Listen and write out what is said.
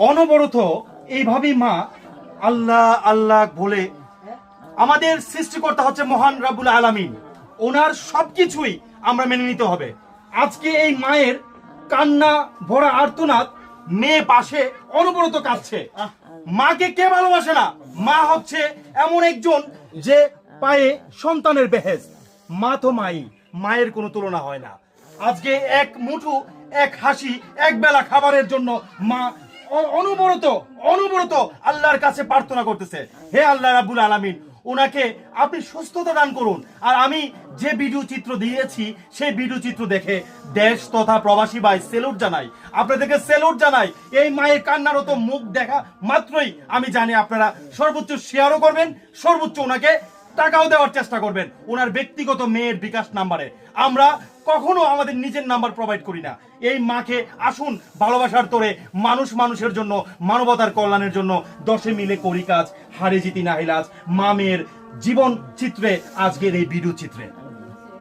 অনবরত এইভাবেই মা আল্লাহ আল্লাহ বলে, আমাদের সৃষ্টিকর্তা হচ্ছে মহান রাব্বুল আলামিন, ওনার সবকিছুই আমরা মেনে নিতে হবে। আজকে এই মায়ের কান্না ভরা আর্তনাদ, মেয়ে পাশে অনবরত কাঁদছে। মাকে কে ভালোবাসে না? মা হচ্ছে এমন একজন যে পায়ে সন্তানের বেহেশত। মা তো মাই, মায়ের কোনো তুলনা হয় না। আজকে এক মুঠো, এক হাসি, এক বেলা খাবারের জন্য মা অনবরত অনবরত আল্লাহর কাছে প্রার্থনা করতেছে, হে আল্লাহ রাব্বুল আলামিন, ওনাকে আপনি সুস্থতা দান করুন। আর আমি যে ভিডিও চিত্র দিয়েছি সেই ভিডিও চিত্র দেখে দেশ তথা প্রবাসী ভাই সেলুট জানাই, আপনাদেরকে সেলুট জানাই। এই মায়ের কান্নারত মুখ দেখা মাত্রই আমি জানি আপনারা সর্বোচ্চ শেয়ারও করবেন, সর্বোচ্চ ওনাকে টাকাও দেওয়ার চেষ্টা করবেন ওনার ব্যক্তিগত মেয়ের বিকাশ নাম্বারে। আমরা কখনো আমাদের নিজের নাম্বার প্রোভাইড করি না। এই মাকে আসুন ভালোবাসার তোরে মানুষ মানুষের জন্য, মানবতার কল্যাণের জন্য দশে মিলে করি কাজ, হারে জিতি নাহিলাজ। মা মেয়ের জীবন চিত্রে আজকের এই ভিডিও চিত্রে।